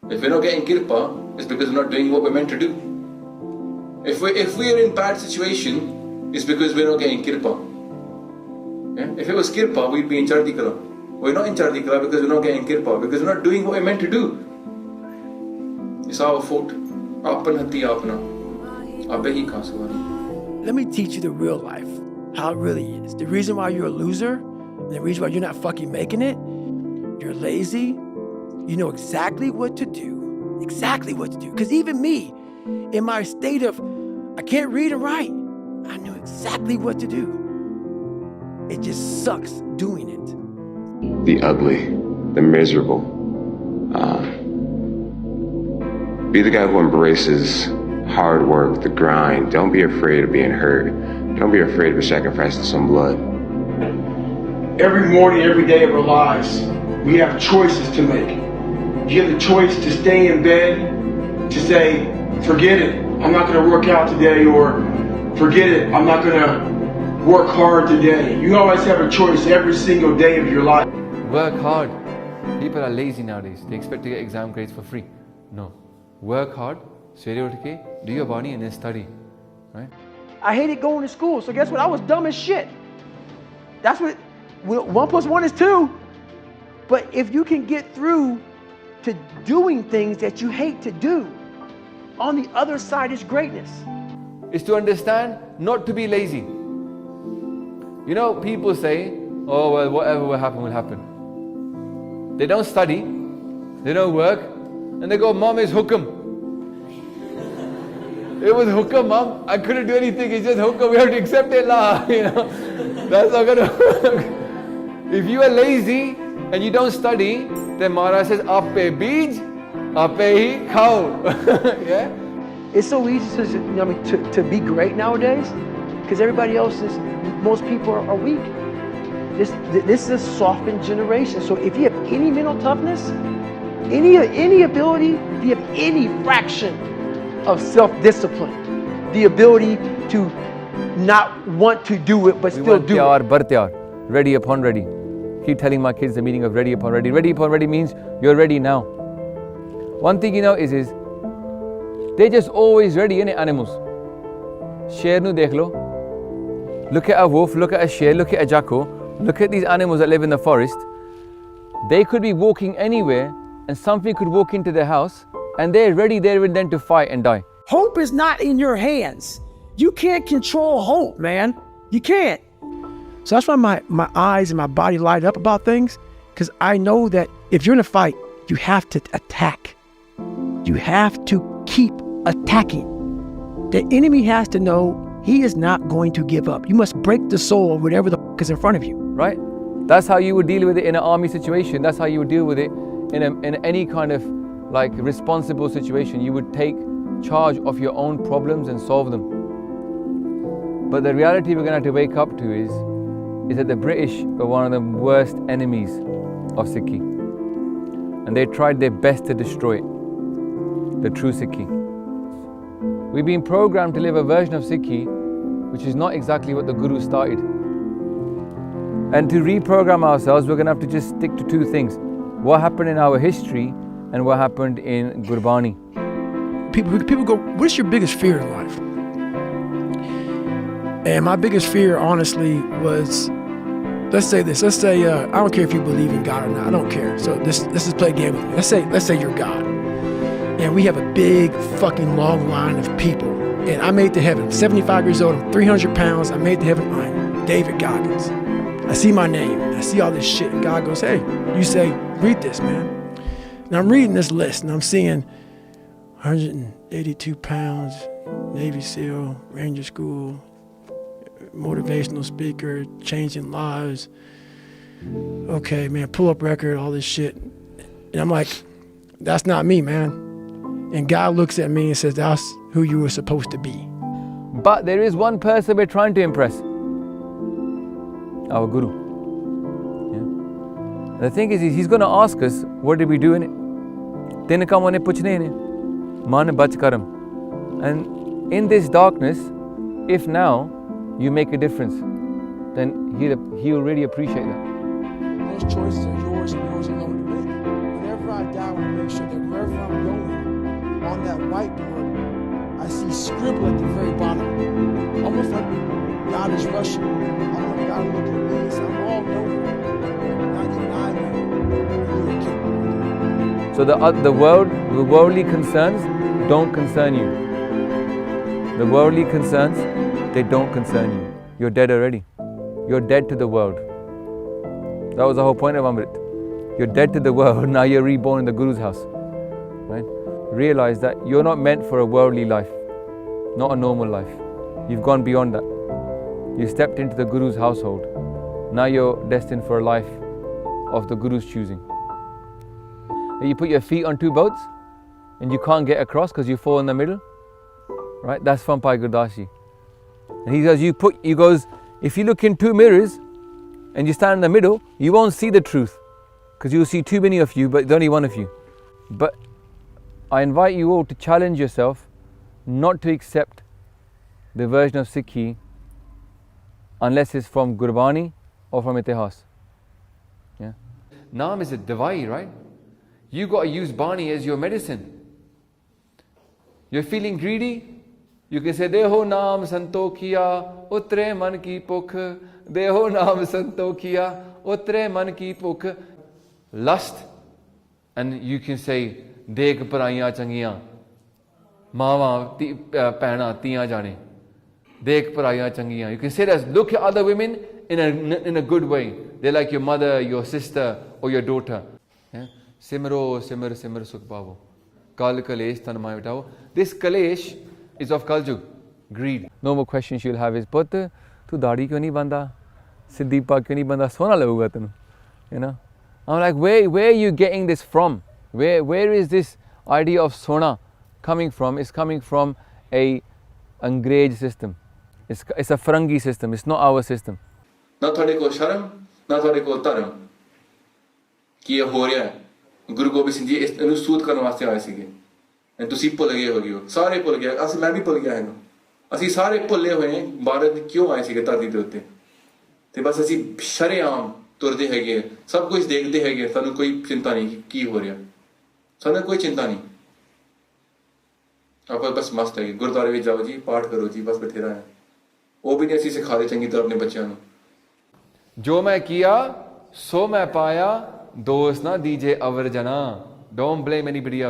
If we're not getting kirpa, it's because we're not doing what we're meant to do. If we're in bad situation, it's because we're not getting kirpa. Yeah? If it was kirpa, we'd be in chardi kala. We're not in chardi kala because we're not getting kirpa, because we're not doing what we're meant to do. It's our fault. Let me teach you the real life, how it really is. The reason why you're a loser, and the reason why you're not fucking making it, you're lazy, you know exactly what to do. Exactly what to do. Because even me, in my state of, I can't read and write, I knew exactly what to do. It just sucks doing it. The ugly, the miserable. Be the guy who embraces hard work, the grind. Don't be afraid of being hurt. Don't be afraid of sacrificing some blood. Every morning, every day of our lives, we have choices to make. You have the choice to stay in bed, to say, forget it, I'm not gonna work out today, or forget it, I'm not gonna work hard today. You always have a choice every single day of your life. Work hard. People are lazy nowadays. They expect to get exam grades for free. No. Work hard, do your body and then study, right? I hated going to school, so guess what? I was dumb as shit. That's what, 1 + 1 is 2. But if you can get through to doing things that you hate to do, on the other side is greatness. Is to understand not to be lazy. You know, people say, oh, well, whatever will happen will happen. They don't study, they don't work, and they go, Mom, is hukum. It was hukum, Mom. I couldn't do anything, it's just hukum, we have to accept it, lah. You know, that's not gonna work. If you are lazy and you don't study, then Maharaj says, Ape beej, ape hi khao. Yeah? It's so easy to be great nowadays, because everybody else is, most people are weak. This is a softened generation. So if you have any mental toughness, any ability, if you have any fraction of self-discipline, the ability to not want to do it but still do it. Ready upon ready. Keep telling my kids the meaning of ready upon ready. Ready upon ready means you're ready now. One thing you know is they're just always ready, innit, animals. Sher nu dekh lo. Look at a wolf, look at a sher, look at a jackal. Look at these animals that live in the forest. They could be walking anywhere and something could walk into their house and they're ready there and then to fight and die. Hope is not in your hands. You can't control hope, man. You can't. So that's why my eyes and my body light up about things, because I know that if you're in a fight, you have to attack. You have to keep attacking. The enemy has to know he is not going to give up. You must break the soul of whatever the is in front of you. Right? That's how you would deal with it in an army situation. That's how you would deal with it in any kind of like responsible situation. You would take charge of your own problems and solve them. But the reality we're going to have to wake up to is that the British were one of the worst enemies of Sikhi. And they tried their best to destroy it, the true Sikhi. We've been programmed to live a version of Sikhi which is not exactly what the Guru started. And to reprogram ourselves, we're going to have to just stick to two things. What happened in our history and what happened in Gurbani. People go, what's your biggest fear in life? And my biggest fear, honestly, was, let's say this. Let's say, I don't care if you believe in God or not. I don't care. So let's just play a game with me. Let's say you're God. And we have a big fucking long line of people. And I made it to heaven. I'm 75 years old. I'm 300 pounds. I made it to heaven. I'm David Goggins. I see my name. I see all this shit. And God goes, hey, you say, read this, man. And I'm reading this list and I'm seeing 182 pounds, Navy SEAL, Ranger School, motivational speaker, changing lives. Okay, man, pull up record, all this shit. And I'm like, that's not me, man. And God looks at me and says, that's who you were supposed to be. But there is one person we're trying to impress. Our Guru. Yeah. The thing is, he's going to ask us, what did we do in it? Tin kam one puchne ne, man bach karam. And in this darkness, if now you make a difference, then he'll really appreciate that. Those choices are yours and yours alone to make. Whenever I die, make sure that wherever I'm going, on that whiteboard, I see scribble at the very bottom. Almost like God is rushing. I want God to look at me and say, I'm all nowhere. Not even I know. You're capable. So the worldly concerns don't concern you. The worldly concerns, they don't concern you. You're dead already. You're dead to the world. That was the whole point of Amrit. You're dead to the world, now you're reborn in the Guru's house. Right? Realize that you're not meant for a worldly life, not a normal life. You've gone beyond that. You stepped into the Guru's household. Now you're destined for a life of the Guru's choosing. And you put your feet on two boats and you can't get across because you fall in the middle. Right? That's from Bhai Gurdas. And he says, if you look in two mirrors and you stand in the middle, you won't see the truth because you'll see too many of you, but there's only one of you. But I invite you all to challenge yourself not to accept the version of Sikhi unless it's from Gurbani or from Itihas. Yeah. Naam is a Davai, right? You got to use Bani as your medicine. You're feeling greedy? You can say, Deho naam santokhiya, utre man ki pukh. Deho naam santokhiya, utre man ki pukh. Lust, and you can say, Dekh paraiyan changiyan, Mawa pehna tiyan jane. Dekh paraiyan changiyan. You can say that, look at other women in a good way. They're like your mother, your sister, or your daughter. Simro, simr, simr, sukh pavo. Kal kalesh tan mai bitao. This kalesh is of Kaljug, greed. Normal question she'll have is, Put, tu daadi kyun nahi banda? Siddhipa kyun nahi banda? Sona laguga tenu. You know? I'm like, where are you getting this from? Where is this idea of sona coming from? It's coming from a Angrez system. It's a Farangi system. It's not our system. Na thode ko sharam, na thode ko dharam. Ki ye ho riya hai. Guru Gobind Singh Ji enu sood karan waste aaye sige. And ਤੁਸੀਂ ਭੁੱਲ ਗਏ ਹੋ ਗਿਓ ਸਾਰੇ ਭੁੱਲ ਗਏ ਅਸੀਂ ਮੈਂ ਵੀ ਭੁੱਲ ਗਿਆ ਹਾਂ ਅਸੀਂ ਸਾਰੇ ਭੁੱਲੇ ਹੋਏ ਭਾਰਤ ਕਿਉਂ ਆਏ ਸੀਗੇ ਧਰਤੀ ਦੇ ਉੱਤੇ ਤੇ ਬਸ ਅਸੀਂ ਸ਼ਰੇਆਮ ਤੁਰਦੇ ਹੈਗੇ ਸਭ ਕੁਝ ਦੇਖਦੇ ਹੈਗੇ ਸਾਨੂੰ ਕੋਈ ਚਿੰਤਾ ਨਹੀਂ ਕੀ ਹੋ ਰਿਹਾ ਸਾਨੂੰ ਕੋਈ ਚਿੰਤਾ ਨਹੀਂ ਆਪਾਂ ਬਸ ਮਸਤ ਹੈਗੇ ਗੁਰਦੁਆਰੇ ਵਿੱਚ ਜਾਓ ਜੀ ਪਾਠ ਕਰੋ ਜੀ ਬਸ ਬਥੇਰਾ ਹੈ ਉਹ ਵੀ ਨਹੀਂ ਅਸੀਂ ਸਿਖਾਦੇ ਚੰਗੀ ਤਰ੍ਹਾਂ ਆਪਣੇ ਬੱਚਿਆਂ ਨੂੰ ਜੋ ਮੈਂ ਕੀਆ ਸੋ ਮੈਂ ਪਾਇਆ ਦੋਸਤ ਨਾ ਦੀਜੇ ਅਵਰ ਜਨਾ don't blame anybody else